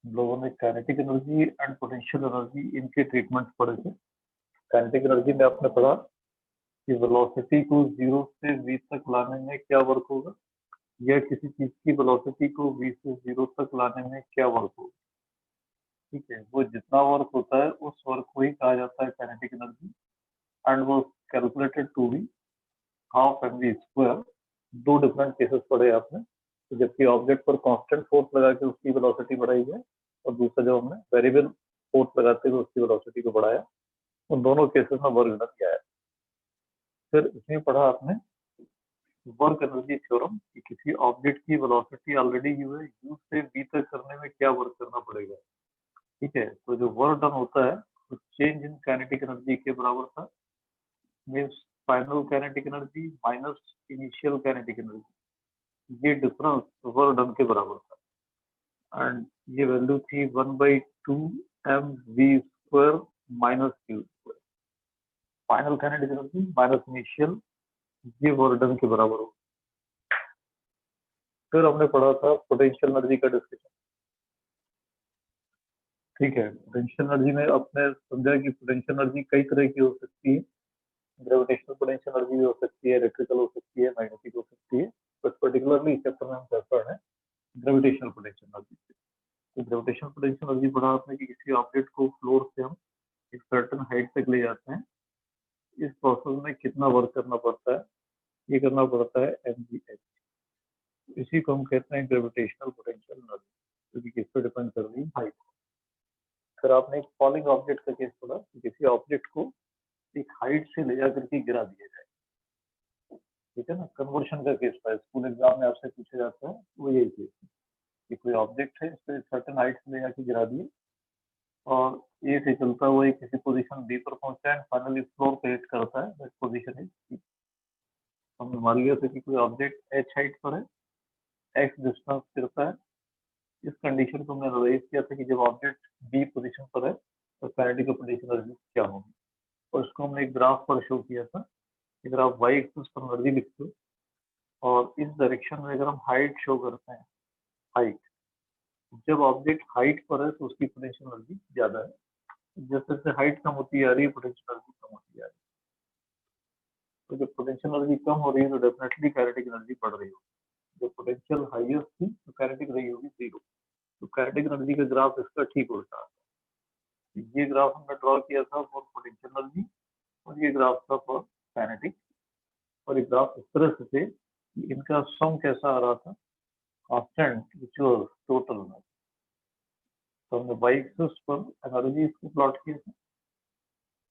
हम लोगों ने kinetic energy and potential energy इनके ट्रीटमेंट पढ़े थे। काइनेटिक एनर्जी में आपने पढ़ा कि वेलोसिटी को 0 से v तक लाने में क्या वर्क होगा, या किसी चीज की वेलोसिटी को v से 0 तक लाने में क्या वर्क होगा। ठीक है, वो जितना वर्क होता है उस वर्क को ही कहा जाता है काइनेटिक एनर्जी, एंड वो calculated to be half mv square. दो डिफरेंट केसेस पढ़े आपने, तो जबकि ऑब्जेक्ट पर कांस्टेंट फोर्स लगा के उसकी वेलोसिटी बढ़ाई है, और दूसरा जब हमने वेरिएबल फोर्स लगाते हुए उसकी वेलोसिटी को बढ़ाया, उन दोनों केसेस में वर्क डन किया है। फिर इसमें पढ़ा आपने वर्क एनर्जी थ्योरम कि किसी ऑब्जेक्ट की वेलोसिटी ऑलरेडी यू है, यू से बी तक करने में क्या वर्क करना पड़ेगा। ठीक है, तो जो वर्क डन होता है वो चेंज इन काइनेटिक एनर्जी के बराबर था, means final kinetic energy minus initial kinetic energy, ये डिफरेंस वर्क डन के बराबर था। एंड ये वैल्यू थी 1/2 mv square minus Q square. Final kinetic energy minus initial, ये वर्क डन के बराबर हो। फिर हमने पढ़ा था पोटेंशियल एनर्जी का डिस्कशन। ठीक है, पोटेंशियल एनर्जी में आपने समझा कि पोटेंशियल एनर्जी कई तरह की हो सकती है। ग्रेविटेशनल पोटेंशियल एनर्जी भी हो सकती है, इलेक्ट्रिकल हो सकती है, मैग्नेटिक हो सकती है, बट पर्टिकुलरली इस चैप्टर में हम कंसर्न है ग्रेविटेशनल पोटेंशियल एनर्जी से। तो ग्रेविटेशनल पोटेंशियल एनर्जी पढ़ा आपने कि किसी ऑब्जेक्ट को फ्लोर से हम एक सर्टेन हाइट तक ले जाते हैं, इस प्रोसेस में कितना वर्क करना पड़ता है, ये करना पड़ता है mgh। इसी को हम कहते हैं ग्रेविटेशनल पोटेंशियल एनर्जी, क्योंकि किस पर डिपेंड कर रही है, हाइट। फिर आपने एक फॉलिंग ऑब्जेक्ट का केस पढ़ा कि किसी ऑब्जेक्ट को एक हाइट से ले जाकर के गिरा दिया जाए। ठीक है ना, कन्वर्शन का केस था, स्कूल एग्जाम में आपसे पूछा जाता है, वो यही केस है कि कोई ऑब्जेक्ट है, इसको सर्टेन हाइट से ले जाकर गिरा दिए, और ए से चलता हुआ ये किसी पोजीशन बी पर पहुंचा है, फाइनली फ्लोर पे हिट करता है, दैट पोजीशन इज सी। हमने मान लिया था कि कोई ऑब्जेक्ट एच हाइट पर है, एक्स डिस्टेंस गिरता है। इस कंडीशन को हमने रिवाइज किया था कि जब ऑब्जेक्ट बी पोजीशन पर है तो काइनेटिक पोटेंशियल एनर्जी क्या होगी, और इसको हमने एक ग्राफ पर शो किया था। अगर आप वाई एक्सिस पर एनर्जी लिखते हो और इस डायरेक्शन में अगर हम हाइट शो करते हैं, हाइट, जब ऑब्जेक्ट हाइट पर है तो उसकी पोटेंशियल एनर्जी ज्यादा है, जैसे जैसे हाइट कम होती जा रही है पोटेंशियल एनर्जी कम होती जा रही है। तो जब पोटेंशियल एनर्जी कम हो रही है तो डेफिनेटली काइनेटिक एनर्जी बढ़ रही होगी। जब पोटेंशियल हाईएस्ट थी तो काइनेटिक रही होगी 0। तो काइनेटिक एनर्जी का ग्राफ इसका ठीक उल्टा है। ये ग्राफ हमने ड्रॉ किया था फॉर पोटेंशियल एनर्जी, और ये ग्राफ था फॉर काइनेटिक, और ये ग्राफ इस तरह से थे कि इनका सम कैसा आ रहा था, constant which was total energy. तो हमने वाई एक्सिस पर एनर्जी इसको प्लॉट किया था,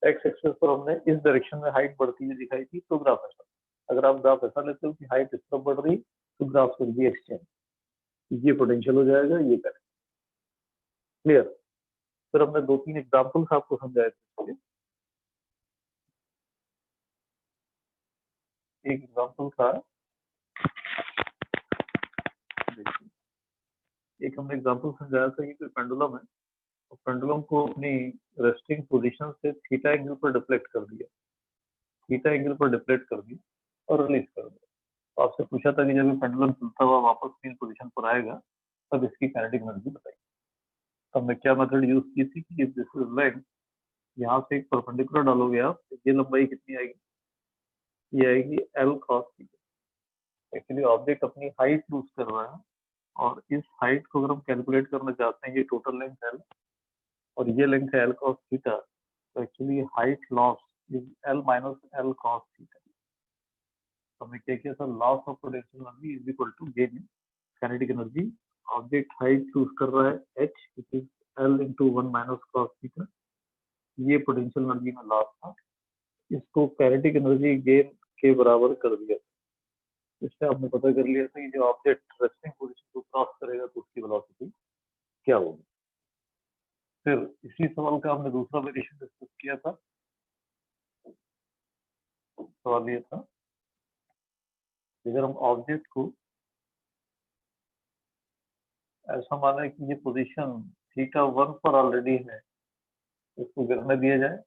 एक्स एक्सिस पर हमने इस डायरेक्शन में हाइट बढ़ती हुई दिखाई थी, तो ग्राफ ऐसा। अगर आप ग्राफ ऐसा लेते हो कि हाइट इस तरफ बढ़ रही, तो ग्राफ विल बी एक्सचेंज, ये पोटेंशियल हो जाएगा, ये करें। क्लियर। फिर हमने 2-3 एग्जांपल्स आपको समझाए थे। एक एग्जांपल था, एक हमने एग्जांपल समझाया था कि कोई पेंडुलम है, और पेंडुलम को अपनी रेस्टिंग पोजीशन से थीटा एंगल पर डिफ्लेक्ट कर दिया, थीटा एंगल पर डिफ्लेक्ट कर दिया और रिलीज कर दिया। तो आपसे पूछा था कि जब ये पेंडुलम चलता हुआ वापस मेन पोजीशन पर आएगा तब इसकी काइनेटिक एनर्जी बताइए। तो हमने क्या मेथड यूज की थी कि दिस इज लेंथ, यहाँ से एक परपेंडिकुलर डालोगे आप, ये लंबाई कितनी आएगी, ये आएगी L cos theta. Actually object अपनी हाइट लूज कर रहा है, और इस हाइट को अगर हम कैलकुलेट करना चाहते हैं, ये टोटल लेंथ एल और ये लेंथ है एल कॉस थीटा, तो actually height loss is L minus L cos theta. तो हमने क्या किया था, loss of potential energy is equal to gain in kinetic energy. Object height चूज कर रहा है H, which is L into 1 minus cos theta, ये पोटेंशियल एनर्जी में लॉस था, इसको काइनेटिक एनर्जी गेन के बराबर कर दिया। इससे आपने पता कर लिया था कि जो ऑब्जेक्ट रेस्टिंग पोजीशन को क्रॉस करेगा तो उसकी वेलोसिटी क्या होगी। फिर इसी सवाल का हमने दूसरा वेरिएशन डिस्कस किया था। सवाल ये था, अगर हम ऑब्जेक्ट को ऐसा माने कि ये पोजीशन थीटा 1 पर ऑलरेडी है, इसको गिरने दिया जाए,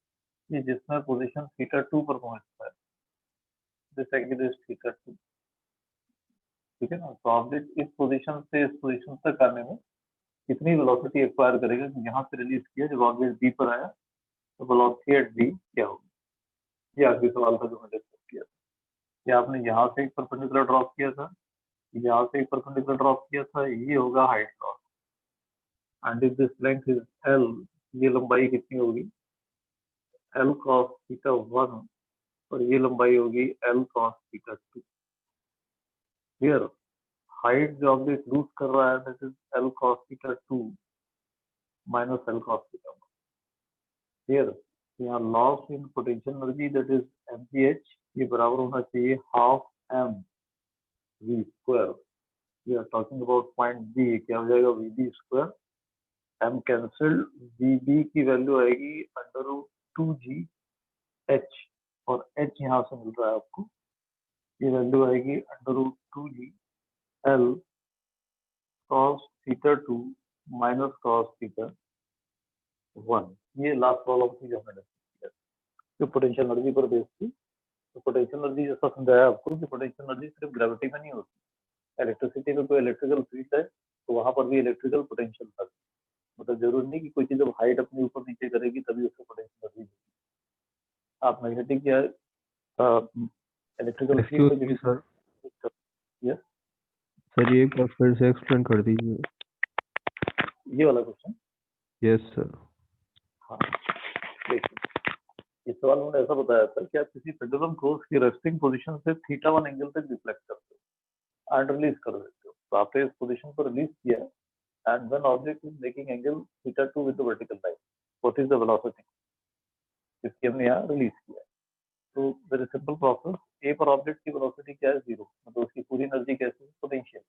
कि जिसमें पोजीशन थीटा 2 पर पहुंचता है, दिस एंगल इज थीटा 2। ठीक है ना, तो ऑब्जेक्ट इस पोजीशन से इस पोजीशन तक आने में कितनी वेलोसिटी एक्वायर करेगा कि यहाँ से रिलीज किया, जब ऑब्जेक्ट बी पर आया तो वेलोसिटी एट बी क्या होगी। ये आखिरी सवाल था जो मैंने डिस्कस किया था कि आपने यहाँ से एक परपेंडिकुलर ड्रॉप किया था, यहाँ से एक परपेंडिकुलर ड्रॉप किया था, ये होगा height loss. And if this length is L, ये लंबाई कितनी होगी, एल कॉस थीटा 1, और ये लंबाई होगी L cos theta 2। Here height जो ऑब्जेक्ट लूज कर रहा है that is L cos theta 2 minus L cos theta 1। Here यहाँ loss in potential energy that is mgh, ये बराबर होना चाहिए half m v square. We are talking about point B, क्या हो जाएगा vb square, m cancel, vb की value आएगी अंडर रूट 2g h, और h यहाँ से मिल रहा है आपको, ये वैल्यू आएगी under root 2g l cos theta 2 minus cos theta 1। ये लास्ट प्रॉब्लम थी जो मैंने जो पोटेंशियल एनर्जी पर बेस्ड थी। तो पोटेंशियल एनर्जी जैसा समझाया आपको कि पोटेंशियल एनर्जी सिर्फ ग्रेविटी में नहीं होती, इलेक्ट्रिसिटी में कोई इलेक्ट्रिकल फील्ड है तो वहां पर भी इलेक्ट्रिकल पोटेंशियल था। मतलब जरूरी नहीं कि कोई चीज जब हाइट अपनी ऊपर नीचे करेगी तभी उसको पोटेंशियल एनर्जी मिलेगी। आप मैग्नेटिक या electrical field excuse me sir, yes sir ये एक बार फिर से एक्सप्लेन कर दीजिए। ये वाला क्वेश्चन। Yes sir. हाँ देखिए, इस सवाल में ऐसा बताया था कि आप किसी पेंडुलम को उसकी रेस्टिंग पोजीशन से थीटा 1 एंगल तक डिफ्लेक्ट करते हो एंड रिलीज कर देते हो। तो आपने इस पोजीशन पर रिलीज किया and when object is making angle theta 2 with the vertical line, what is the velocity? इसकी हमने यहाँ रिलीज किया। तो वेरी सिंपल प्रोसेस, ए पर ऑब्जेक्ट की वेलोसिटी क्या है, जीरो, मतलब उसकी पूरी एनर्जी कैसी है, पोटेंशियल।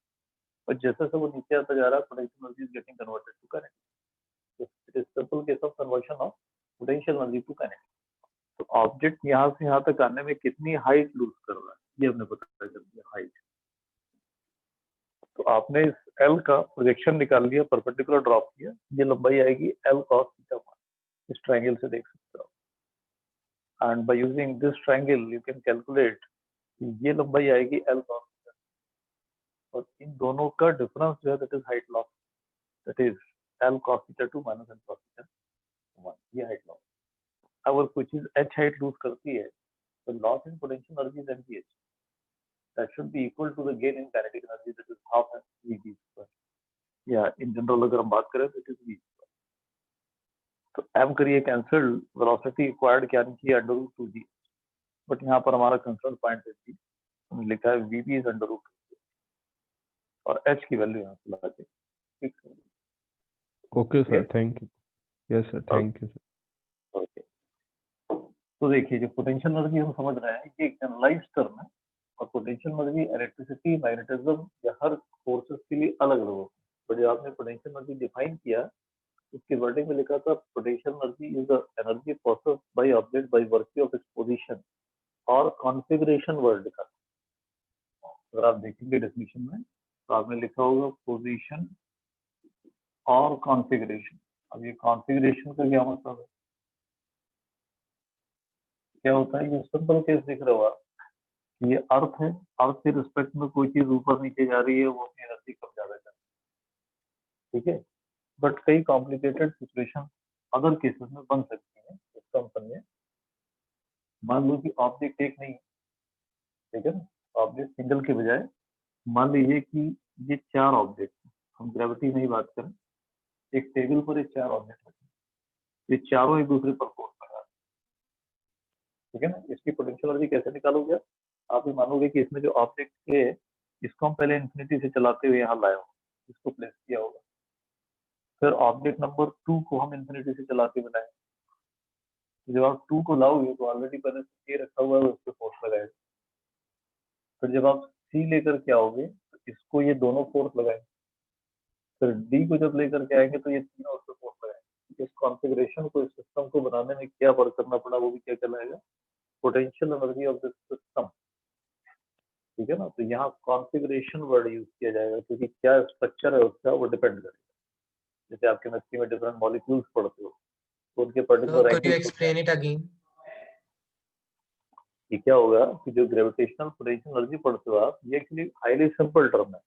और जैसे जैसे वो नीचे आता जा रहा है potential energy is getting converted to kinetic. It is simple case of conversion of potential energy to kinetic. तो ऑब्जेक्ट यहाँ से यहाँ तक आने में कितनी हाइट लूज कर रहा है ये हमने पता कर दिया, हाइट। तो आपने इस एल का प्रोजेक्शन निकाल लिया, परपेंडिकुलर ड्रॉप किया, ये लंबाई आएगी एल कॉस थीटा 1, इस ट्रायंगल से देख सकते हो। And by using this triangle you can calculate ये लंबाई आएगी एल कॉस थीटा, और इन दोनों का डिफरेंस जो है that is height loss, that is L cos theta 2 minus L cos theta 1, ये हाइट लॉस। अगर कोई चीज एच हाइट लूज करती है तो loss in potential energy is mgh, that should be equal to the gain in kinetic energy, that is half mv square, या in general अगर हम बात करें तो इट इज v। तो m करिए कैंसिल, वेलोसिटी एक्वायर्ड क्या नहीं किया अंडर रूट 2g, बट यहाँ पर हमारा कंसर्न पॉइंट है g, हमने लिखा है vb इज अंडर रूट, और h की वैल्यू यहाँ से लगा के फिक्स कर दी। Okay sir, thank you. Yes sir, thank you sir. Okay, तो देखिए जो पोटेंशियल एनर्जी हम समझ रहे हैं ये एक जनरलाइज्ड टर्म है, और पोटेंशियल एनर्जी इलेक्ट्रिसिटी, मैग्नेटिज्म या हर फोर्सेस के लिए अलग अलग होती है। तो जब आपने पोटेंशियल एनर्जी डिफाइन किया उसके वर्डिंग में लिखा था potential energy is the energy processed by object by virtue of its position और कॉन्फ़िगरेशन वर्ड लिखा था। अगर आप देखेंगे डेफिनेशन में तो आपने लिखा होगा पोजीशन और कॉन्फ़िगरेशन। अब ये कॉन्फ़िगरेशन का क्या मतलब है, क्या होता है, ये सिंपल केस दिख रहा होगा, ये अर्थ है, अर्थ के रिस्पेक्ट में कोई चीज ऊपर नीचे जा रही है वो अपनी एनर्जी कम ज्यादा कर रही है, ठीक है। बट कई कॉम्प्लिकेटेड सिचुएशन अदर केसेस में बन सकती है इस कंपन में। मान लो कि ऑब्जेक्ट एक नहीं, ठीक है ना, ऑब्जेक्ट सिंगल के बजाय मान लीजिए कि ये चार ऑब्जेक्ट, हम ग्रेविटी में ही बात करें, एक टेबल पर एक चार ऑब्जेक्ट रखें, ये चारों एक दूसरे पर फोर्स लगा रहे हैं, ठीक है ना। इसकी पोटेंशियल एनर्जी कैसे निकालोगे आप ये मानोगे कि इसमें जो ऑब्जेक्ट है इसको हम पहले इंफिनिटी से चलाते हुए यहाँ लाए होंगे, इसको प्लेस किया होगा, फिर ऑब्जेक्ट नंबर 2 को हम इंफिनिटी से चलाते हुए लाएंगे। जब आप 2 को लाओगे तो ऑलरेडी पहले से ए रखा हुआ है, उस पर फोर्स लगाएगा। फिर जब आप सी लेकर के आओगे तो इसको ये दोनों फोर्स लगाएंगे, फिर डी को जब लेकर के आएंगे तो ये तीनों उस पर फोर्स लगाएंगे। इस कॉन्फ़िगरेशन को, इस सिस्टम को बनाने में क्या वर्क करना पड़ा वो भी क्या कहलाएगा, potential energy of this system, ठीक है ना। तो यहाँ कॉन्फ़िगरेशन वर्ड यूज किया जाएगा क्योंकि क्या स्ट्रक्चर है उसका वो डिपेंड करेगा। जैसे आप केमिस्ट्री में डिफरेंट मॉलिक्यूल्स पढ़ते हो तो उनके पर्टिकुलर Could you एंगल्स होते हैं। explain it again? ये क्या होगा कि जो ग्रेविटेशनल पोटेंशियल एनर्जी पढ़ते हो आप, ये एक्चुअली हाईली सिंपल टर्म है।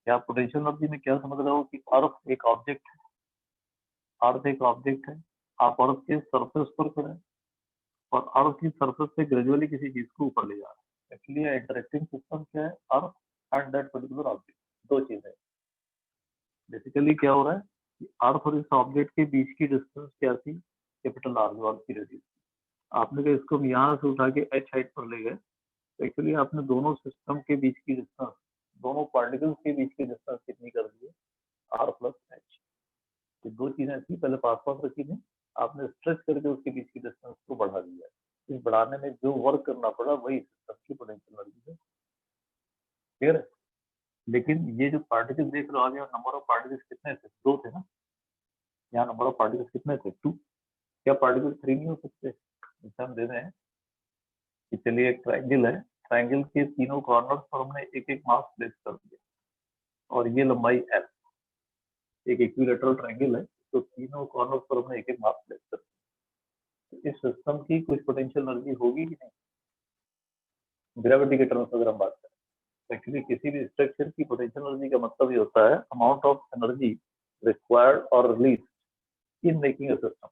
क्या पोटेंशियल एनर्जी में क्या समझ रहे हो कि अर्थ एक ऑब्जेक्ट है, अर्थ एक ऑब्जेक्ट है, आप अर्थ के सरफेस पर खड़े हैं और अर्थ की सरफेस से ग्रेजुअली किसी चीज को ऊपर ले जा रहे हैं। एक्चुअली इंटरेक्टिंग सिस्टम क्या है, earth and that particular object, दो चीजें। बेसिकली क्या हो रहा है कि अर्थ और इस ऑब्जेक्ट के बीच की डिस्टेंस क्या थी, कैपिटल आर, जो अर्थ की रेडियस। आपने कहा इसको हम यहाँ से उठा के एच हाइट पर ले गए, तो एक्चुअली आपने दोनों सिस्टम के बीच की डिस्टेंस, दोनों पार्टिकल्स के बीच की डिस्टेंस कितनी कर दी है, आर प्लस एच। ये दो चीजें थी, पहले पास पास रखी थी, आपने स्ट्रेच करके उसके बीच की डिस्टेंस को बढ़ा दिया। इस बढ़ाने में जो वर्क करना पड़ा वही सिस्टम की पोटेंशियल एनर्जी है। क्लियर है? लेकिन ये जो पार्टिकल देख रहे हो आगे, नंबर ऑफ पार्टिकल्स कितने थे, दो थे ना। यहाँ नंबर ऑफ पार्टिकल्स कितने थे, 2। क्या पार्टिकल 3 नहीं हो सकते? जैसे हम दे रहे हैं कि चलिए एक ट्राइंगल है, ट्राइंगल के तीनों कॉर्नर्स पर हमने एक एक मास प्लेस कर दिया और ये लंबाई एल, एक इक्विलेटरल ट्राइंगल है, तो तीनों कॉर्नर्स पर हमने एक एक मास प्लेस कर दिया। तो इस सिस्टम की कुछ पोटेंशियल एनर्जी होगी कि नहीं, ग्रेविटी के टर्म्स अगर हम बात करें। एक्चुअली किसी भी स्ट्रक्चर की पोटेंशियल एनर्जी का मतलब ये होता है अमाउंट ऑफ एनर्जी रिक्वायर्ड और release in making a system.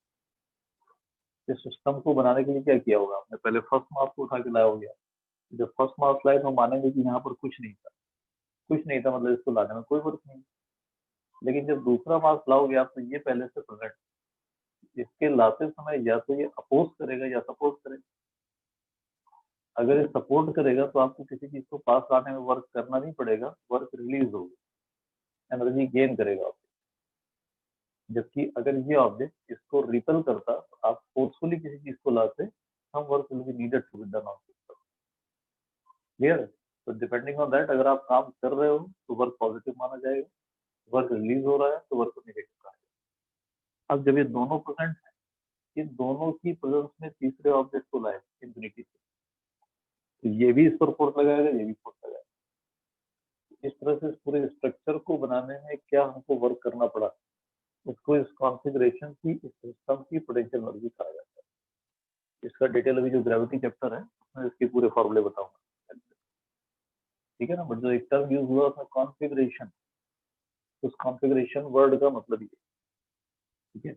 इस सिस्टम को बनाने के लिए क्या किया होगा आपने, पहले फर्स्ट मास को उठा के लाया हो गया। जब फर्स्ट मास लाए तो मानेंगे कि यहाँ पर कुछ नहीं था, कुछ नहीं था मतलब इसको लाने में कोई फर्क नहीं। लेकिन जब दूसरा मास लाओगे आप तो ये पहले से प्रेजेंट, इसके लाते समय या तो ये अपोज करेगा या सपोर्ट करेगा। अगर ये सपोर्ट करेगा तो आपको किसी चीज को पास लाने में वर्क करना नहीं पड़ेगा, वर्क रिलीज होगा, एनर्जी गेन करेगा। जबकि अगर ये ऑब्जेक्ट इसको रिपेल करता तो आप फोर्सफुली किसी चीज को लाते, हम work will be needed to be done on system. Clear? तो डिपेंडिंग ऑन दैट, अगर आप काम कर रहे हो तो वर्क पॉजिटिव माना जाएगा, वर्क रिलीज हो रहा है तो वर्क नेगेटिव कहा जाएगा। अब जब ये दोनों प्रेजेंट है, इन दोनों की प्रेजेंस में तीसरे ऑब्जेक्ट को लाए इंफिनिटी से, तो ये भी इस पर फोर्स लगाएगा, ये भी फोर्स लगाएगा। इस तरह से इस पूरे स्ट्रक्चर को बनाने में क्या हमको वर्क करना पड़ा, उसको इस कॉन्फ़िगरेशन की, इस सिस्टम की पोटेंशियल एनर्जी कहा जाता है। इसका डिटेल अभी जो ग्रेविटी चैप्टर है मैं इसके पूरे फॉर्मूले बताऊंगा, ठीक है ना। बट जो एक टर्म यूज हुआ था कॉन्फ़िगरेशन, उस कॉन्फ़िगरेशन वर्ड का मतलब ये, ठीक है।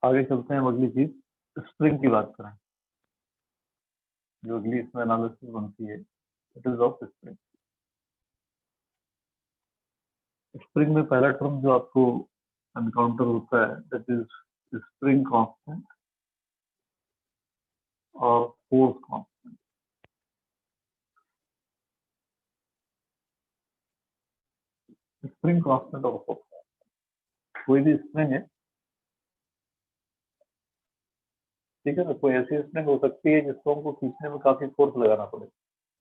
आगे चलते हैं, अगली चीज स्प्रिंग की बात करें। जो अगली इसमें एनालिसिस बनती है it is of spring. Spring में पहला टर्म जो आपको एनकाउंटर होता है दैट इज स्प्रिंग कांस्टेंट और फोर्स कांस्टेंट। स्प्रिंग कांस्टेंट और फोर्स कांस्टेंट, कोई भी स्प्रिंग है, ठीक है ना। कोई ऐसी स्प्रिंग हो सकती है जिसको हमको खींचने में काफी फोर्स लगाना पड़े,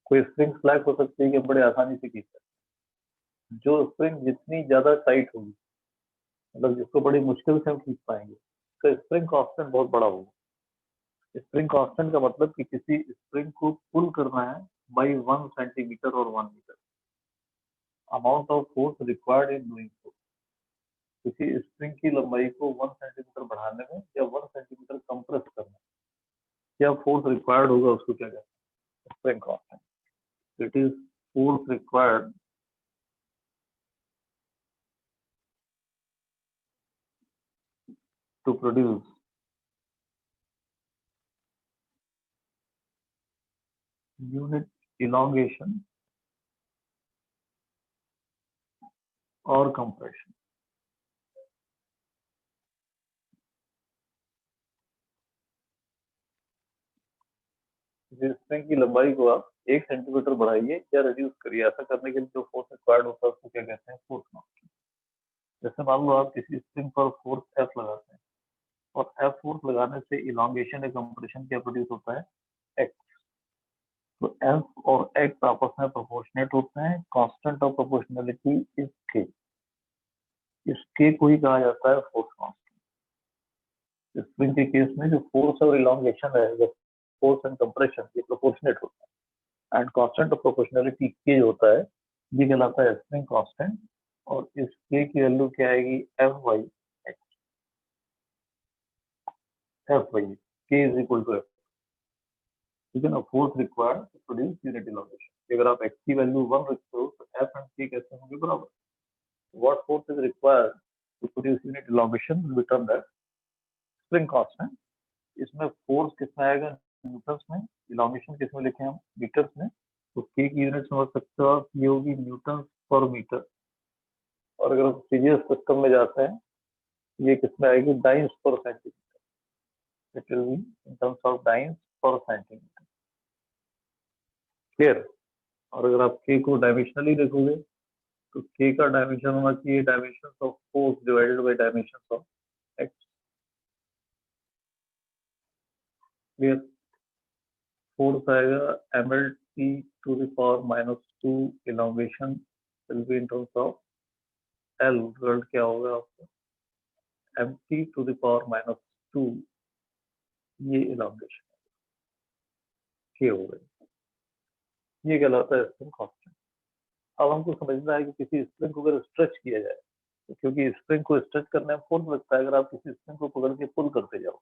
कोई स्प्रिंग फ्लैट हो सकती है कि हम बड़े आसानी से खींच सकते हैं। जो स्प्रिंग जितनी ज्यादा टाइट होगी, मतलब जिसको बड़ी मुश्किल से हम खींच पाएंगे, तो स्प्रिंग कांस्टेंट बहुत बड़ा होगा। स्प्रिंग कांस्टेंट का मतलब कि किसी स्प्रिंग को पुल करना है बाई 1 सेंटीमीटर और 1 metre, amount of force required in doing so. किसी स्प्रिंग की लंबाई को 1 सेंटीमीटर बढ़ाने में या 1 सेंटीमीटर कंप्रेस करने में क्या फोर्स रिक्वायर्ड होगा, उसको क्या कहते हैं, spring constant. It is force required to produce unit elongation or compression। Spring की लंबाई को आप 1 सेंटीमीटर बढ़ाइए या रिड्यूस करिए, ऐसा करने के लिए जो फोर्स रिक्वायर्ड होता है उसको क्या कहते हैं, फोर्स कांस्टेंट। जैसे मान लो आप किसी स्प्रिंग पर फोर्स एफ लगाते हैं और एफ फोर्स लगाने से इलांगेशन या कंप्रेशन क्या प्रोड्यूस होता है, एक्स। तो एफ और एक्स आपस में प्रोपोर्शनेट होते हैं, कांस्टेंट ऑफ प्रोपोर्शनलिटी इज के। इस के को ही कहा जाता है फोर्स कांस्टेंट। स्प्रिंग के केस में जो फोर्स और इलांगेशन है, जब फोर्स एंड कंप्रेशन ये प्रोपोर्शनेट होता है, एंड कांस्टेंट ऑफ प्रोपोर्शनलिटी के होता है, ये कहलाता है स्प्रिंग कांस्टेंट। और इस k की वैल्यू क्या आएगी F Y X, F Y k is equal to F, ठीक है ना। Force required to produce unit elongation. अगर आप x की वैल्यू 1 रखते हो तो f एंड k कैसे होंगे बराबर। What force is required to produce unit elongation will be termed as spring constant. इसमें फोर्स कितना आएगा न्यूटन्स में, इलॉन्गेशन किसमें लिखे हम मीटर्स में, तो k की यूनिट समझ सकते हो आप, ये होगी न्यूटन पर मीटर। और अगर हम फिजिक्स सिस्टम में जाते हैं ये किसमें आएगी डाइंस पर centimetre, it will be in terms of dice पर सेंटीमीटर, क्लियर। और अगर आप k को डायमेंशनली देखोगे तो k का डायमेंशन होना चाहिए dimension of force divided by dimension of x, clear. Force आएगा mlt to the power -2 elongation will be in terms of l, result क्या होगा आपका mt टू द पावर -2, ये इलॉन्गेशन k हो गई, ये कहलाता है स्प्रिंग कांस्टेंट। अब हमको समझना है कि किसी स्प्रिंग को अगर स्ट्रेच किया जाए, तो क्योंकि स्प्रिंग को स्ट्रेच करने में फोर्स लगता है, अगर आप किसी स्प्रिंग को पकड़ के पुल करते जाओ,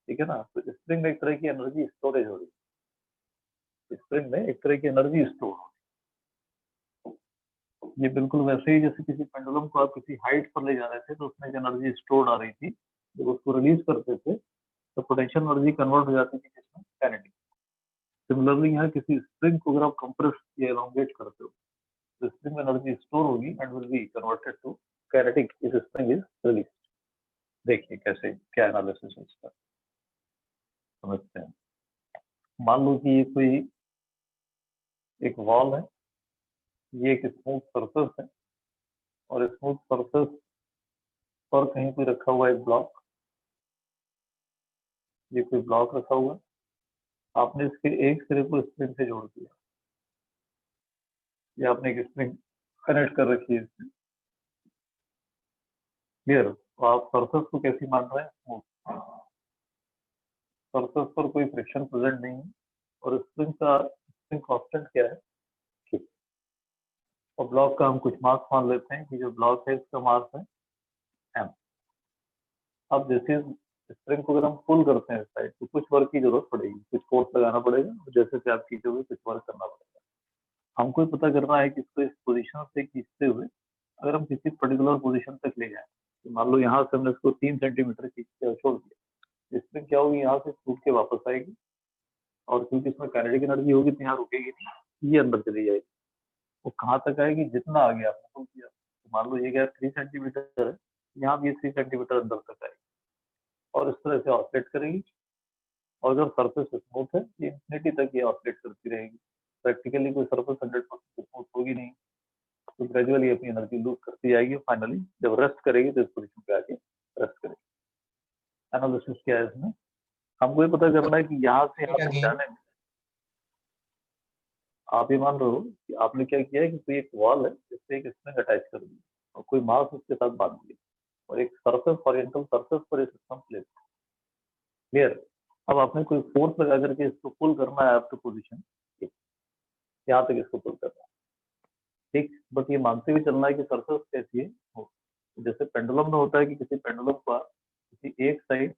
ठीक है ना, तो स्प्रिंग में एक तरह की एनर्जी स्टोरेज हो रही है, स्प्रिंग में एक तरह की एनर्जी स्टोर हो रही है। ये बिल्कुल वैसे ही जैसे किसी पेंडुलम को आप किसी हाइट पर ले जा रहे थे तो उसमें एक एनर्जी स्टोर आ रही थी, जब उसको रिलीज करते थे तो पोटेंशियल एनर्जी कन्वर्ट हो जाती थी किसमें काइनेटिक। सिमिलरली यहाँ किसी स्प्रिंग को अगर आप कंप्रेस या एलोंगेट करते हो तो स्प्रिंग में एनर्जी स्टोर होगी and will be converted to kinetic if spring is release. देखिए कैसे क्या एनालिसिस है इसका, समझते हैं। मान लो कि ये कोई एक वॉल है, ये एक स्मूथ सरफेस है और स्मूथ सरफेस पर कहीं कोई रखा हुआ है एक ब्लॉक, ये कोई ब्लॉक रखा हुआ है, आपने इसके एक सिरे को स्प्रिंग से जोड़ दिया, या आपने एक स्प्रिंग कनेक्ट कर रखी है इससे, क्लियर। तो आप सरफेस को कैसी मान रहे हैं स्मूथ, सरफेस पर कोई फ्रिक्शन प्रेजेंट नहीं है और स्प्रिंग कांस्टेंट क्या है ठीक। और ब्लॉक का हम कुछ मास मान लेते हैं कि जो ब्लॉक है इसका मास है m। अब जैसे स्प्रिंग को अगर हम पुल करते हैं साइड तो कुछ वर्क की जरूरत पड़ेगी, कुछ फोर्स लगाना पड़ेगा और जैसे से आप खींचोगे कुछ वर्क करना पड़ेगा। हमको ये पता करना है कि इसको इस पोजीशन से खींचते हुए अगर हम किसी पर्टिकुलर पोजीशन तक ले जाए, तो मान लो यहाँ से हमने इसको 3 सेंटीमीटर खींच के छोड़ दिया, स्प्रिंग क्या होगी यहाँ से छूट के वापस आएगी और क्योंकि इसमें काइनेटिक एनर्जी होगी तो यहाँ रुकेगी नहीं, ये अंदर चली जाएगी। वो कहाँ तक आएगी जितना आगे आपने पुल किया, तो मान लो ये गैप 3 सेंटीमीटर है, यहाँ भी 3 सेंटीमीटर अंदर तक आएगी और इस तरह से ऑसिलेट करेगी। और जब सरफेस स्मूथ है ये इंफिनिटी तक ये ऑसिलेट करती रहेगी। प्रैक्टिकली कोई सरफेस 100% स्मूथ होगी नहीं, तो ग्रेजुअली अपनी एनर्जी लूज करती जाएगी, फाइनली जब रेस्ट करेगी तो इस पोजीशन पे आके रेस्ट करेगी। एनालिसिस क्या है इसमें, हमको ये पता करना है कि यहाँ से यहाँ तक जाने में आप ये मान रहे हो कि आपने क्या किया है कि कोई एक वॉल है जिससे एक स्प्रिंग अटैच कर दी और कोई मास उसके साथ बांध दिया और एक सरफेस ओरिएंटल सरफेस पर एक सिस्टम प्लेस, क्लियर। अब आपने कोई फोर्स लगा करके इसको पुल करना है आपकी पोजीशन, यहाँ तक इसको पुल करना है, ठीक। बट ये मानते हुए चलना है कि सरफेस कैसी है हो, जैसे पेंडुलम में होता है कि किसी पेंडुलम को आप किसी एक साइड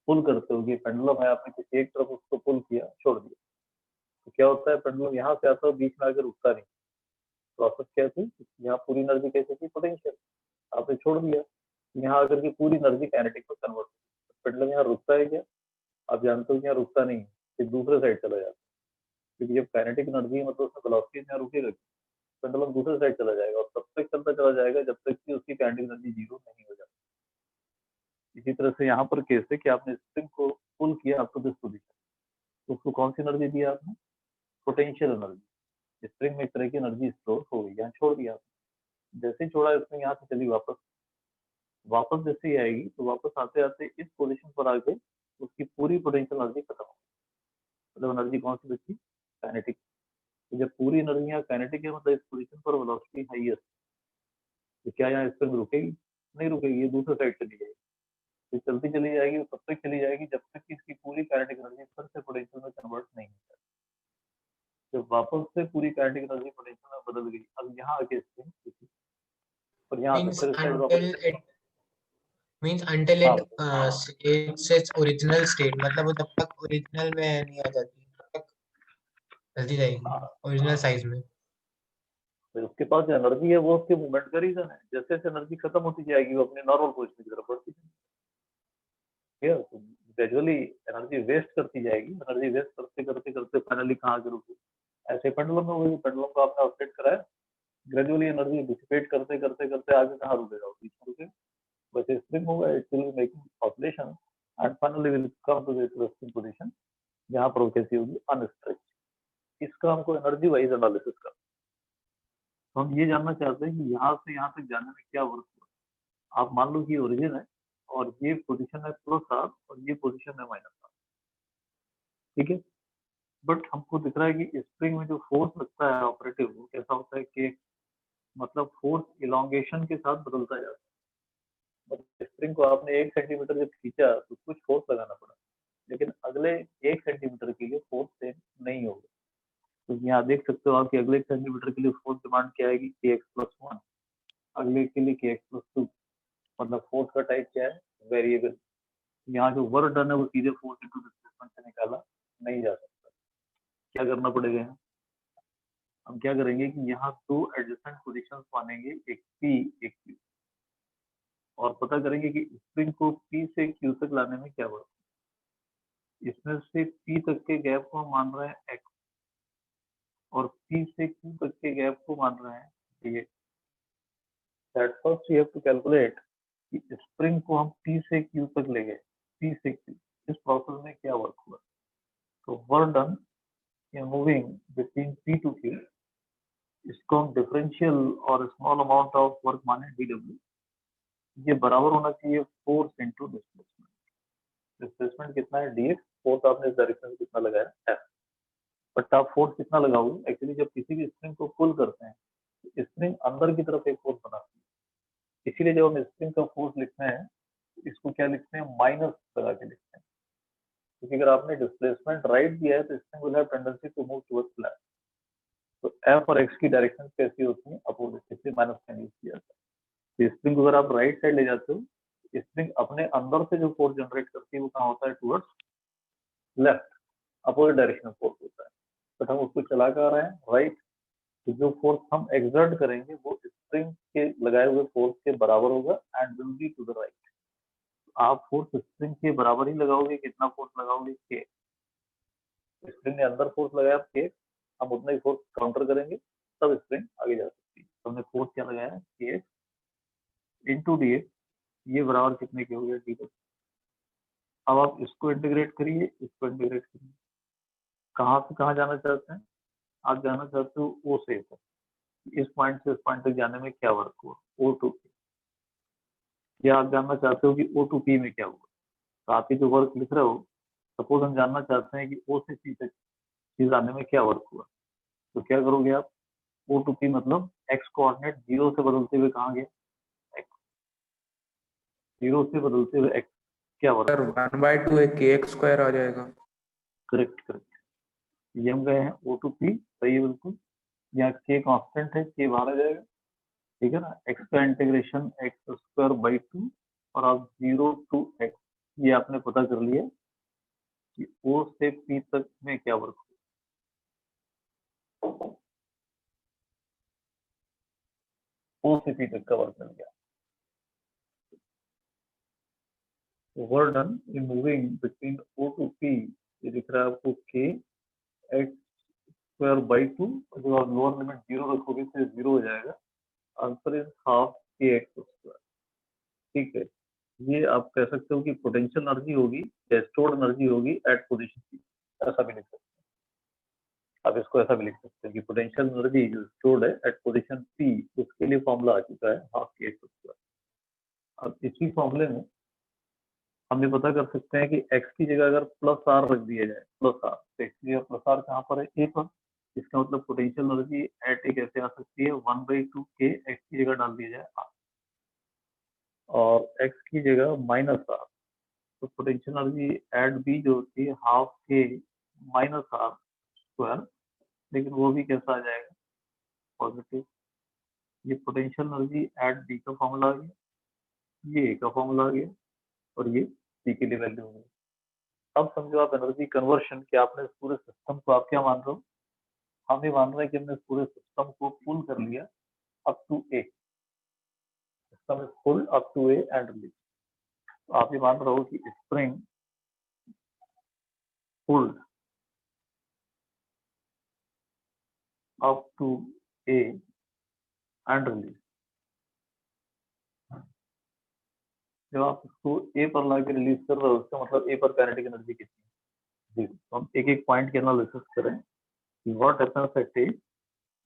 पुल करते हो, कि पेंडुलम है आपने किसी एक तरफ उसको पुल किया छोड़ दिया, तो क्या होता है पेंडुलम यहाँ से आता है बीच में आकर रुकता नहीं। प्रोसेस क्या थी, यहाँ पूरी एनर्जी कैसे थी पोटेंशियल, आपने छोड़ दिया, यहाँ आकर के पूरी एनर्जी काइनेटिक में कन्वर्ट, पेंडुलम यहाँ रुकता है क्या, आप जानते हो कि यहाँ रुकता नहीं है, फिर दूसरे साइड चला जाता है, क्योंकि जब काइनेटिक एनर्जी है मतलब उसमें वेलोसिटी यहाँ रुकेगा, पेंडुलम दूसरे साइड चला जाएगा और तब तक चलता चला जाएगा जब तक कि उसकी काइनेटिक एनर्जी जीरो नहीं हो जाती। इसी तरह से यहाँ पर केस है कि आपने स्प्रिंग को पुल किया आपको दिस पोजीशन, तो उसको कौन सी एनर्जी दी आपने, पोटेंशियल एनर्जी। स्प्रिंग में एक तरह की एनर्जी स्टोर हो गई, यहाँ छोड़ दिया आपने, जैसे ही छोड़ा स्प्रिंग यहाँ से चली वापस, वापस जैसे ही आएगी तो वापस आते आते इस पोजीशन पर आके उसकी पूरी पोटेंशियल एनर्जी खत्म हो, मतलब एनर्जी कौन सी बची, काइनेटिक। तो जब पूरी एनर्जी यहाँ काइनेटिक है मतलब इस पोजीशन पर वेलोसिटी हाईएस्ट, तो क्या यहाँ स्प्रिंग रुकेगी, नहीं रुकेगी, ये दूसरे साइड चली जाएगी, तो चलती चली जाएगी, तब तक चली जाएगी जब तक कि इसकी पूरी काइनेटिक एनर्जी फिर से पोटेंशियल में कन्वर्ट नहीं हो जाती। जब वापस से पूरी काइनेटिक एनर्जी पोटेंशियल में बदल गई, अब यहाँ आके स्प्रिंग और यहाँ से means फिर साइड until वापस it means until हाँ it it's its original state, मतलब वो जब तक ओरिजिनल में नहीं आ जाती तब तक चलती जाएगी हाँ ओरिजिनल साइज में। तो उसके पास जो एनर्जी है वो उसके मूवमेंट का रीजन है। जैसे जैसे एनर्जी खत्म होती जाएगी वो अपने नॉर्मल पोजिशन की तरफ बढ़ती जाएगी। तो ग्रेजुअली एनर्जी वेस्ट करती जाएगी, एनर्जी वेस्ट करते करते करते फाइनली कहाँ आके रुकी, ऐसे पेंडुलम में वही पेंडुलम को आपने ऑपरेट कराया, ग्रेजुअली एनर्जी डिसिपेट करते करते करते आगे कहाँ रुकेगा, बीच में रुकेगा। वैसे स्प्रिंग होगा, it will be making oscillation and finally will come to the resting position जहाँ पर वो कैसी होगी, अनस्ट्रेच। इसका हमको एनर्जी वाइज एनालिसिस करना। तो हम ये जानना चाहते हैं कि यहाँ से यहाँ तक जाने में क्या वर्क हुआ। आप मान लो कि ओरिजिन है और ये पोजीशन है प्लस आर और ये पोजीशन है माइनस आर, ठीक है। बट हमको दिख रहा है कि स्प्रिंग में जो फोर्स लगता है ऑपरेटिव, वो कैसा होता है कि मतलब फोर्स इलोंगेशन के साथ बदलता जाता है। मतलब स्प्रिंग को आपने 1 सेंटीमीटर जब खींचा तो कुछ फोर्स लगाना पड़ा, लेकिन अगले 1 सेंटीमीटर के लिए फोर्स सेम नहीं होगा। तो यहाँ देख सकते हो आप कि अगले 1 सेंटीमीटर के लिए फोर्स डिमांड क्या आएगी, kx+1, अगले के लिए kx+2। मतलब फोर्स का टाइप क्या है, वेरिएबल। यहाँ जो वर्क डन है वो सीधे फोर्स इनटू डिस्प्लेसमेंट से निकाला नहीं जा सकता। क्या करना पड़ेगा यहाँ, हम क्या करेंगे कि यहाँ 2 एडजेसेंट पोजीशंस मानेंगे, एक P एक Q, और पता करेंगे कि स्प्रिंग को P से Q तक लाने में क्या वर्क। इसमें से P तक के गैप को हम मान रहे हैं x और P से Q तक के गैप को मान रहे हैं dx। That first we have to calculate कि स्प्रिंग को हम P से Q तक ले गए, P से Q, इस प्रोसेस में क्या वर्क हुआ। तो work done in moving between P to Q, इसको हम डिफरेंशियल और स्मॉल अमाउंट ऑफ वर्क माने dw। ये बराबर होना चाहिए फोर्स इनटू डिस्प्लेसमेंट। डिस्प्लेसमेंट कितना है, dx, फोर्स आपने इस डायरेक्शन में कितना लगाया, f। बट आप फोर्स कितना लगाओगे, एक्चुअली जब किसी भी स्प्रिंग को पुल करते हैं तो स्प्रिंग अंदर की तरफ एक फोर्स बनाती है। इसीलिए जब हम स्प्रिंग का फोर्स लिखते हैं इसको क्या लिखते हैं, माइनस लगा के लिखते हैं। क्योंकि अगर आपने डिस्प्लेसमेंट राइट दिया है तो spring will have tendency to move towards left. तो f और x की डायरेक्शन कैसी होती है, अपोजिट, इसलिए माइनस का यूज किया जाता है। तो स्प्रिंग को अगर आप राइट साइड ले जाते हो, स्प्रिंग अपने अंदर से जो फोर्स जनरेट करती है वो कहाँ होता है, टुवर्ड्स लेफ्ट, अपोजिट डायरेक्शन में फोर्स होता है। बट हम उसको चला कर रहे हैं राइट, तो जो फोर्स हम एक्सर्ट करेंगे वो स्प्रिंग के लगाए हुए फोर्स के बराबर होगा and will be to the right. आप फोर्स स्प्रिंग के बराबर ही लगाओगे, कितना फोर्स लगाओगे, के। स्प्रिंग ने अंदर फोर्स लगाया के, हम उतना ही फोर्स काउंटर करेंगे तब स्प्रिंग आगे जा सकती है। तो हमने फोर्स क्या लगाया, के इंटू डी, ये बराबर कितने के हो गया, डी। अब आप इसको इंटीग्रेट करिए, इसको इंटीग्रेट करिए। कहाँ से कहाँ जाना चाहते हैं, आप जाना चाहते हो ओ से, इस पॉइंट से इस पॉइंट तक जाने में क्या वर्क हुआ, ओ टू पी। या आप जानना चाहते हो कि ओ टू पी में क्या हुआ। तो आप ये जो वर्क लिख रहे हो, सपोज हम जानना चाहते हैं कि ओ से पी तक चीज आने में क्या वर्क हुआ, तो क्या करोगे आप, ओ टू पी मतलब एक्स कोऑर्डिनेट 0 से बदलते हुए कहाँ गया, एक्स, 0 से बदलते हुए एक्स, क्या वर्क। सर 1/2 एक kx² आ जाएगा। करेक्ट करेक्ट, ये हम गए हैं ओ टू पी, सही है बिल्कुल। यहाँ के कांस्टेंट है, के बाहर आ जाएगा, ठीक है ना। एक्स का इंटीग्रेशन x²/2 और आप 0 टू x, ये आपने पता कर लिया कि ओ से पी तक में क्या वर्क हो, ओ से पी तक का वर्क मिल गया। Work done in moving between O to P, ये दिख रहा है आपको के x²/2, जब आप लोअर लिमिट 0 रखोगे तो 0 हो जाएगा, आंसर इज हाफ kx²। ठीक है, ये आप कह सकते हो कि पोटेंशियल एनर्जी होगी या स्टोर्ड एनर्जी होगी एट पोजीशन पी, ऐसा भी लिख सकते हैं। आप इसको ऐसा भी लिख सकते हैं कि पोटेंशियल एनर्जी जो स्टोर्ड है एट पोजीशन पी, उसके लिए फॉर्मूला आ चुका है हाफ kx²। अब इसी फॉर्मूले में हम ये पता कर सकते हैं कि x की जगह अगर प्लस आर रख दिया जाए, प्लस आर, तो x की जगह प्लस आर कहाँ पर है, ए पर। इसका मतलब पोटेंशियल एनर्जी एट ए कैसे आ सकती है, 1/2 के x की जगह डाल दिया जाए आर, और x की जगह माइनस आर, तो पोटेंशियल एनर्जी एट बी जो होती है हाफ के माइनस आर स्क्वायर लेकिन वो भी कैसा आ जाएगा, पॉजिटिव। ये पोटेंशियल एनर्जी एट डी का फॉर्मूला आ गया, ये ए का फॉर्मूला आ गया, और ये सी के लिए वैल्यू हो गई। अब समझो आप एनर्जी कन्वर्शन कि आपने इस पूरे सिस्टम को, आप क्या मान रहे हो, हम ये मान रहे हैं कि हमने इस पूरे सिस्टम को पुल कर लिया up to A, system is pull up to A and release. तो आप ये मान रहे हो कि spring pulled up to A and release. जब आप इसको ए पर लाके रिलीज कर रहे हो, उसका मतलब ए पर काइनेटिक एनर्जी कितनी है, 0। तो हम एक एक पॉइंट के एनालिसिस करें कि व्हाट हैपेंस एट ए।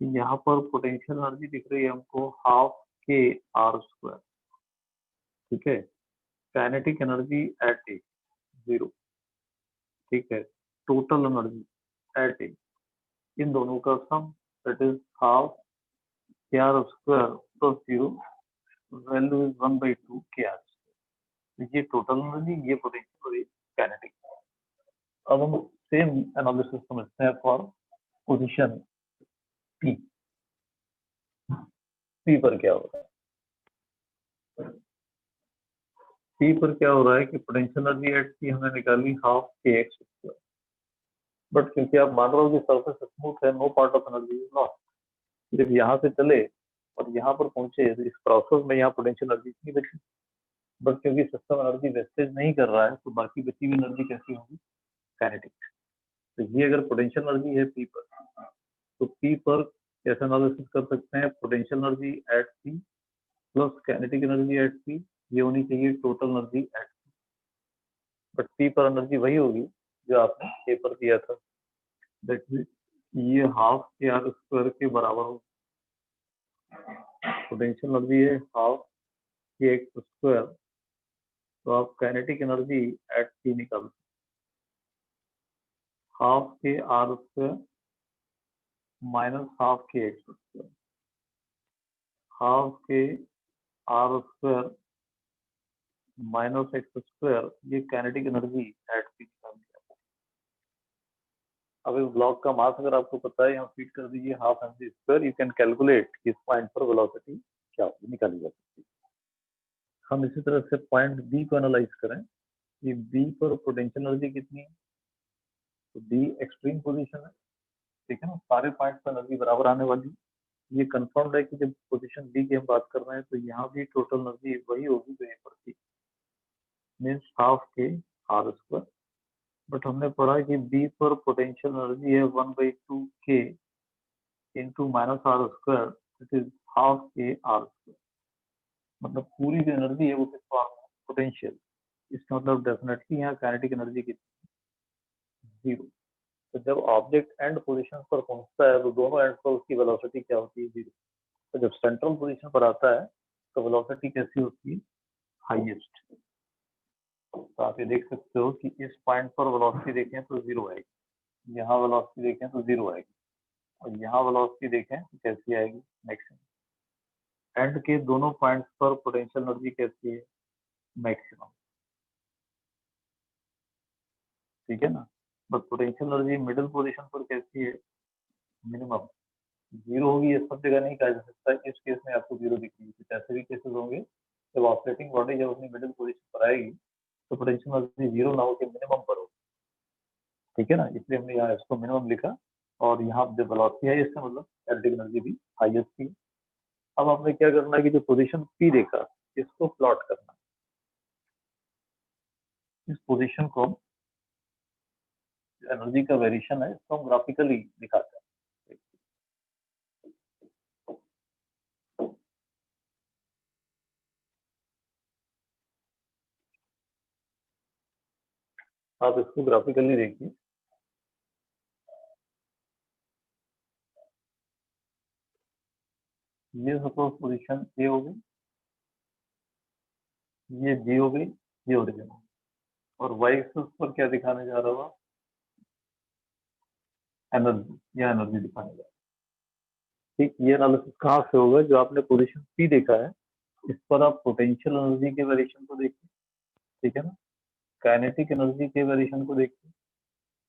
यहाँ पर पोटेंशियल एनर्जी दिख रही है हमको हाफ के आर स्क्वायर, ठीक है। काइनेटिक एनर्जी एट ए 0, ठीक है। टोटल एनर्जी एट ए, इन दोनों का sum that is half K R square plus 0, value is 1/2 K are. ये टोटल एनर्जी, ये पोटेंशियल और ये काइनेटिक। अब हम सेम एनालिसिस समझते हैं फॉर पोजीशन पी। पी पर क्या हो रहा है, पी पर क्या हो रहा है कि पोटेंशियल एनर्जी एट पी हमने निकाली half K X square, but क्योंकि आप मान रहे हो कि सरफेस स्मूथ है, no part of energy is lost. जब यहाँ से चले और यहाँ पर पहुंचे तो इस प्रोसेस में यहाँ पोटेंशियल एनर्जी नहीं बची, बट क्योंकि सिस्टम एनर्जी वेस्टेज नहीं कर रहा है तो बाकी बची हुई एनर्जी कैसी होगी, काइनेटिक। तो ये अगर पोटेंशियल एनर्जी है पी पर, तो पी पर कैसे एनालिसिस कर सकते हैं, potential energy at P plus kinetic energy eight P, ये होनी चाहिए total energy eight P. But P पर एनर्जी वही होगी जो आपने ए पर दिया था, दैट मीन ये हाफ के आर स्क्वायर के बराबर हो। पोटेंशियल एनर्जी है हाफ के एक्स स्क्वायर, तो आप काइनेटिक एनर्जी एट पी निकाल, half K R square minus half K X square, half K R square minus x square, ये kinetic energy eight P निकाल दिया। अब इस ब्लॉक का मास अगर आपको पता है, यहाँ फीड कर दीजिए half M C square, you can calculate इस पॉइंट पर वेलोसिटी क्या होगी, निकाली जा सकती है। हम इसी तरह से पॉइंट बी को एनालाइज करें कि बी पर पोटेंशियल एनर्जी कितनी है, तो बी एक्सट्रीम पोजीशन है, ठीक है ना, सारे पॉइंट पर एनर्जी बराबर आने वाली। ये कंफर्म्ड है कि जब पोजीशन बी की हम बात कर रहे हैं तो यहाँ भी टोटल एनर्जी वही होगी जो ए पर थी, means half K R square. But हमने पढ़ा कि बी पर पोटेंशियल एनर्जी है 1/2 K into minus R square, it is half K R square. मतलब पूरी जो एनर्जी है वो किस फॉर्म में, पोटेंशियल। इसका मतलब डेफिनेटली यहाँ काइनेटिक एनर्जी कितनी, 0। तो जब ऑब्जेक्ट एंड पोजीशन पर पहुंचता है तो दोनों एंड पर उसकी वेलोसिटी क्या होती है, 0। तो जब सेंट्रल पोजीशन पर आता है तो वेलोसिटी कैसी होती है, हाईएस्ट। तो आप ये देख सकते हो कि इस पॉइंट पर वेलोसिटी देखें तो 0 आएगी, यहाँ वेलोसिटी देखें तो 0 आएगी, और यहाँ वेलोसिटी देखें तो कैसी आएगी, मैक्सिमम। एंड के दोनों पॉइंट्स पर पोटेंशियल एनर्जी कैसी है, मैक्सिमम, ठीक है ना। But potential energy middle position पर कैसी है, मिनिमम। 0 होगी ये सब जगह नहीं कहा जा सकता, इस केस में आपको 0 दिखेगी। कुछ ऐसे भी केसेस होंगे जब ऑपरेटिंग बॉडी जब अपनी मिडिल पोजीशन पर आएगी तो पोटेंशियल एनर्जी 0 ना होकर मिनिमम पर हो, ठीक है ना। इसलिए हमने यहाँ इसको मिनिमम लिखा, और यहाँ जो वेलोसिटी है इसका मतलब काइनेटिक एनर्जी भी हाईएस्ट थी। अब आपने क्या करना है कि जो पोजीशन पी देखा इसको प्लॉट करना है। इस पोजीशन को एनर्जी का वेरिएशन है इसको हम ग्राफिकली दिखाते हैं। आप इसको ग्राफिकली देखिए, ये सपोज पोजीशन ए हो गई, ये बी हो गई, ये ओरिजिन, और वाई एक्सिस पर क्या दिखाने जा रहा होगा, एनर्जी, या एनर्जी दिखाने जा रहा है। ठीक, ये एनालिसिस कहाँ से होगा, जो आपने पोजीशन पी देखा है इस पर आप पोटेंशियल एनर्जी के वेरिएशन को देखिए, ठीक है ना, काइनेटिक एनर्जी के वेरिएशन को देखिए,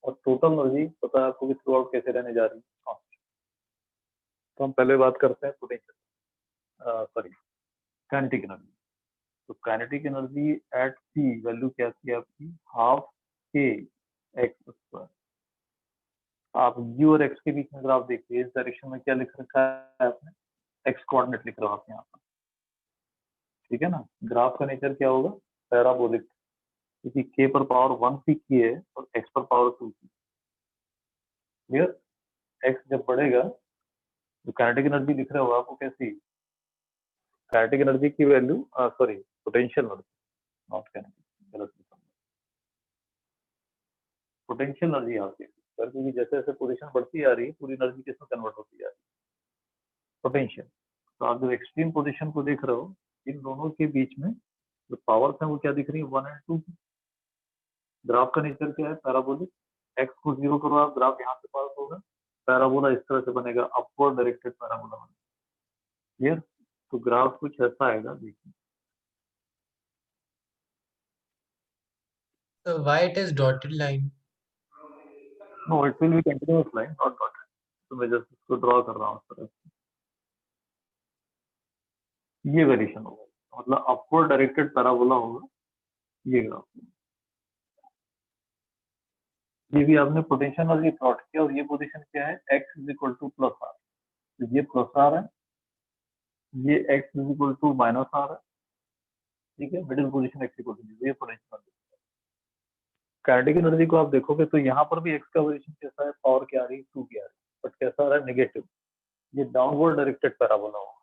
और टोटल एनर्जी पता है आपको कि थ्रू आउट कैसे रहने जा रही है, तो हम पहले बात करते हैं पोटेंशियल काइनेटिक एनर्जी। तो kinetic energy at C value क्या थी आपकी, हाफ के एक्स स्क्वायर। आप यू और एक्स के बीच में ग्राफ देखिए, इस डायरेक्शन में क्या लिख रखा है आपने, एक्स कोऑर्डिनेट लिख रहा है आप यहाँ पर, ठीक है ना। ग्राफ का नेचर क्या होगा, पैराबोलिक, क्योंकि के पर पावर 1 पीक की है और एक्स पर पावर 2 की। क्लियर। एक्स जब बढ़ेगा तो काइनेटिक एनर्जी लिख रहे हो आपको कैसी, काइनेटिक एनर्जी की value sorry potential energy, not kinetic, गलत लिखा, पोटेंशियल एनर्जी यहाँ पे सर, क्योंकि जैसे जैसे पोजीशन बढ़ती आ रही है पूरी एनर्जी किसमें कन्वर्ट होती जा रही है, पोटेंशियल। तो आप जो एक्सट्रीम पोजीशन को देख रहे हो, इन दोनों के बीच में जो पावर्स हैं वो क्या दिख रही है, 1 और 2 की। ग्राफ का नेचर क्या है, पैराबोलिक। एक्स को 0 करो आप, ग्राफ यहाँ से पास होगा, पैराबोला इस तरह से बनेगा, अपवर्ड डायरेक्टेड पैराबोला बनेगा। क्लियर। तो ग्राफ कुछ ऐसा आएगा, देखिए। So why it is dotted line? No, it will be continuous line, not dotted. तो मैं जस्ट इसको ड्रॉ कर रहा हूँ इस तरह से, ये वेरिएशन होगा, मतलब अपवर्ड डायरेक्टेड पैराबोला होगा ये ग्राफ। ये भी आपने पोटेंशियल एनर्जी प्लॉट किया और ये पोजीशन क्या है, x is equal to plus R. तो ये प्लस आर है, ये x is equal to minus R है, ठीक है। Middle position x equal to, ये पोटेंशियल एनर्जी। काइनेटिक एनर्जी को आप देखोगे तो यहाँ पर भी x का पोजीशन कैसा है, पावर क्या आ रही है, 2 की आ रही है, बट कैसा आ रहा है, नेगेटिव। ये डाउनवर्ड डायरेक्टेड पैराबोला होगा,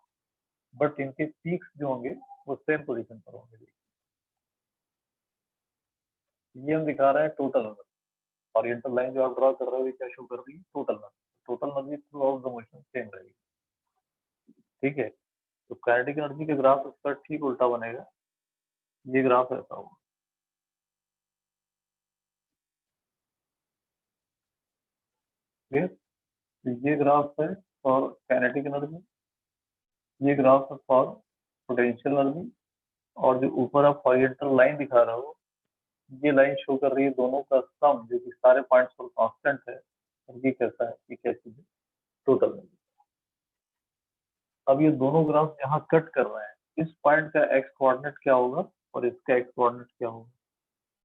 बट इनके पीक्स जो होंगे वो सेम पोजीशन पर होंगे। ये हम दिखा रहे हैं टोटल एनर्जी, ओरिएंटल लाइन जो आप ड्रॉ कर रहे हो ये क्या शो कर रही है, total energy. Total energy through out the motion same रहेगी, ठीक है। तो काइनेटिक एनर्जी का ग्राफ इसका ठीक उल्टा बनेगा, ये ग्राफ ऐसा होगा। क्लियर। तो ये ग्राफ है फॉर काइनेटिक एनर्जी, ये ग्राफ है फॉर पोटेंशियल एनर्जी, और जो ऊपर आप हॉरिजॉन्टल लाइन दिखा रहे हो ये लाइन शो कर रही है दोनों का सम, जो कि सारे पॉइंट्स पर कांस्टेंट है, और ये कैसा है, ये क्या चीज है, टोटल एनर्जी। अब ये दोनों ग्राफ यहाँ कट कर रहे हैं, इस पॉइंट का एक्स कोऑर्डिनेट क्या होगा और इसका एक्स कोऑर्डिनेट क्या होगा,